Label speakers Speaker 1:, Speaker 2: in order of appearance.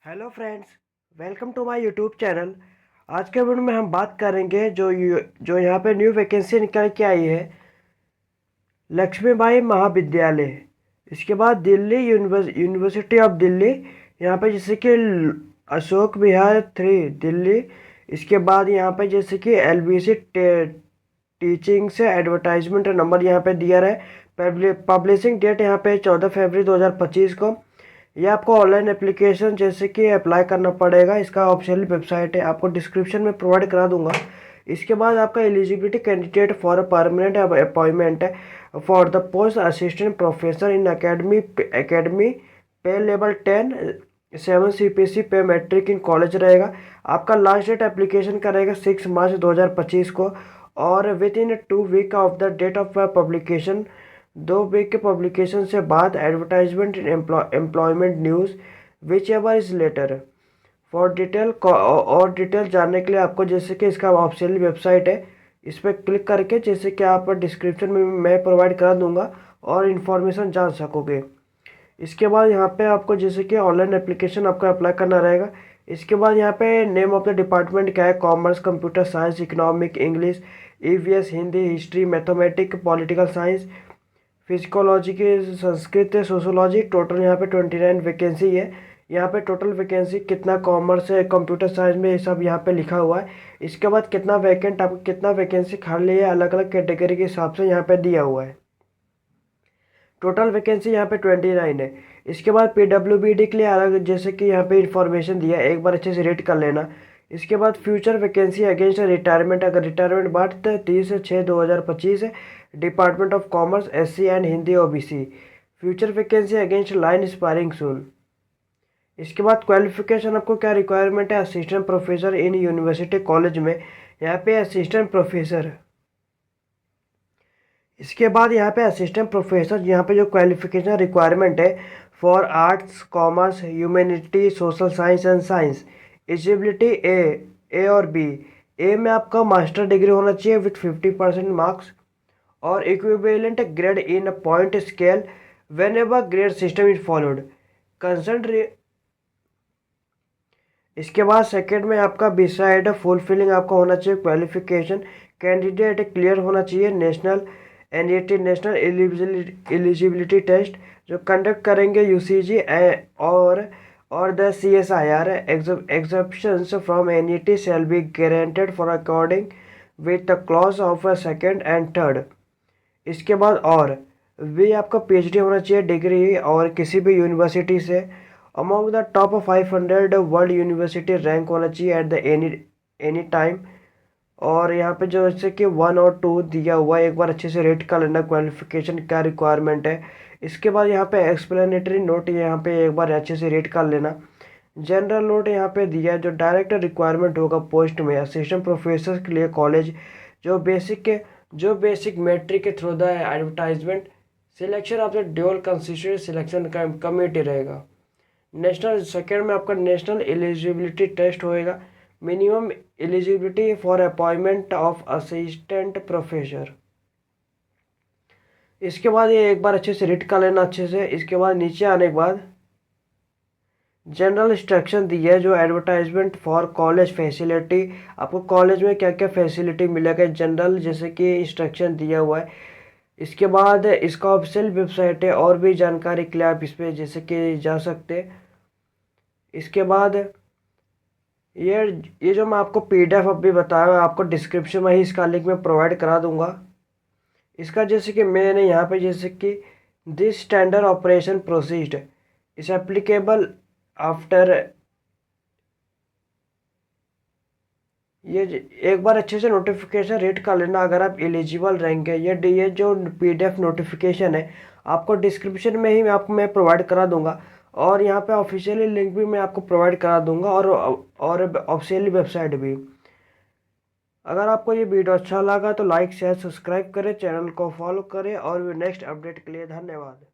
Speaker 1: Hello friends, welcome to my YouTube channel. आज के video में हम बात करेंगे जो यहाँ पे न्यू वैकेंसी निकल के आई है, लक्ष्मीबाई महाविद्यालय। इसके बाद दिल्ली यूनिवर्सिटी ऑफ दिल्ली, यहाँ पे जैसे कि अशोक विहार 3 दिल्ली। इसके बाद यहाँ पे जैसे कि LBC टीचिंग से एडवर्टाइजमेंट नंबर यहाँ पे दिया है। पब्लिशिंग डेट यहाँ पे 14 फरवरी 2025 को। ये आपको ऑनलाइन एप्लीकेशन जैसे कि अप्लाई करना पड़ेगा। इसका ऑफिशियल वेबसाइट है, आपको डिस्क्रिप्शन में प्रोवाइड करा दूंगा। इसके बाद आपका eligibility candidate for a permanent appointment है for the post assistant professor in academy pay level 10 7 CPC pay matrix in college रहेगा। आपका लास्ट डेट एप्लीकेशन का रहेगा 6 मार्च 2025 को, और within 2 week of the date of publication, 2 week के publication से बाद advertisement in employment news whichever is later. For detail और डिटेल जानने के लिए आपको जैसे कि इसका ऑफिशियल वेबसाइट है, इस पर क्लिक करके जैसे कि आप डिस्क्रिप्शन में मैं प्रोवाइड करा दूंगा और इन्फॉर्मेशन जान सकोगे। इसके बाद यहाँ पे आपको जैसे कि ऑनलाइन एप्लीकेशन आपको अप्लाई करना रहेगा। इसके बाद यहाँ पे नेम ऑफ द डिपार्टमेंट क्या है, commerce, computer science, economic, English, EVS, Hindi, history, mathematic, political science, psychology की, संस्कृत, सोशोलॉजी। टोटल यहाँ पे 29 वैकेंसी है। यहाँ पे टोटल वैकेंसी कितना कॉमर्स है, कंप्यूटर साइंस में, ये सब यहाँ पे लिखा हुआ है। इसके बाद कितना वैकेंट, आपको कितना वैकेंसी खाली है, अलग अलग कैटेगरी के हिसाब से यहाँ पे दिया हुआ है। टोटल वैकेंसी यहाँ पे 29 है। इसके बाद PWBD के लिए अलग जैसे कि यहाँ पे इंफॉर्मेशन दिया है, एक बार अच्छे से रीड कर लेना। इसके बाद फ्यूचर वैकेंसी अगेंस्ट रिटायरमेंट, अगर रिटायरमेंट बाद 30/6/2025 है, department of commerce, SC and Hindi OBC। Future vacancy against line spiring soon. इसके बाद क्वालिफिकेशन आपको क्या रिक्वायरमेंट है, assistant professor in university college में, यहाँ पे असिस्टेंट प्रोफेसर। इसके बाद यहाँ पे असिस्टेंट प्रोफेसर, यहाँ पे जो क्वालिफिकेशन रिक्वायरमेंट है, for arts, commerce, humanity, social science and science. Eligibility A और बी। ए में आपका मास्टर डिग्री होना चाहिए विथ 50% मार्क्स और equivalent grade in a point scale whenever grade system is followed concern. इसके बाद second में आपका बिसाइड फुलफिलिंग आपका होना चाहिए क्वालिफिकेशन, कैंडिडेट क्लियर होना चाहिए national NET national eligibility test जो कंडक्ट करेंगे UCG और the CSIR। Exceptions from NET shall be guaranteed for according with the clause of second and third. इसके बाद और भी आपका PhD होना चाहिए डिग्री और किसी भी यूनिवर्सिटी से, among the top 500 world university rank होना चाहिए एट द एनी टाइम। और यहाँ पे जो जैसे कि 1 और 2 दिया हुआ है, एक बार अच्छे से रेट कर लेना क्वालिफिकेशन क्या रिक्वायरमेंट है। इसके बाद यहाँ पे एक्सप्लेनेटरी नोट यहाँ पे एक बार अच्छे से रेट कर लेना। जनरल नोट यहाँ पे दिया है, जो डायरेक्ट रिक्वायरमेंट होगा पोस्ट में असिस्टेंट प्रोफेसर के लिए कॉलेज, जो बेसिक मैट्रिक के through the advertisement selection of the dual consistent selection committee रहेगा। नेशनल सेकेंड में आपका नेशनल एलिजिबिलिटी टेस्ट होएगा, minimum eligibility for appointment of assistant professor. इसके बाद ये एक बार अच्छे से रीड कर लेना अच्छे से। इसके बाद नीचे आने के बाद जनरल इंस्ट्रक्शन दिया है, जो एडवर्टाइजमेंट फॉर कॉलेज फैसिलिटी, आपको कॉलेज में क्या क्या फैसिलिटी मिलेगा जनरल जैसे कि इंस्ट्रक्शन दिया हुआ है। इसके बाद इसका ऑफिशियल वेबसाइट है, और भी जानकारी के लिए आप इस पर जैसे कि जा सकते। इसके बाद ये जो मैं आपको PDF अभी बताया, आपको डिस्क्रिप्शन में ही इसका लिंक मैं प्रोवाइड करा दूंगा। इसका जैसे कि मैंने यहाँ पे जैसे कि दिस स्टैंडर्ड ऑपरेशन प्रोसीड इस एप्लीकेबल आफ्टर, ये एक बार अच्छे से नोटिफिकेशन रीड कर लेना अगर आप एलिजिबल रहेंगे। ये जो PDF नोटिफिकेशन है आपको डिस्क्रिप्शन में ही मैं प्रोवाइड करा दूंगा, और यहाँ पे ऑफिशियली लिंक भी मैं आपको प्रोवाइड करा दूंगा, और ऑफिशियली वेबसाइट भी। अगर आपको ये वीडियो अच्छा लगा तो लाइक शेयर सब्सक्राइब करें, चैनल को फॉलो करें, और नेक्स्ट अपडेट के लिए धन्यवाद।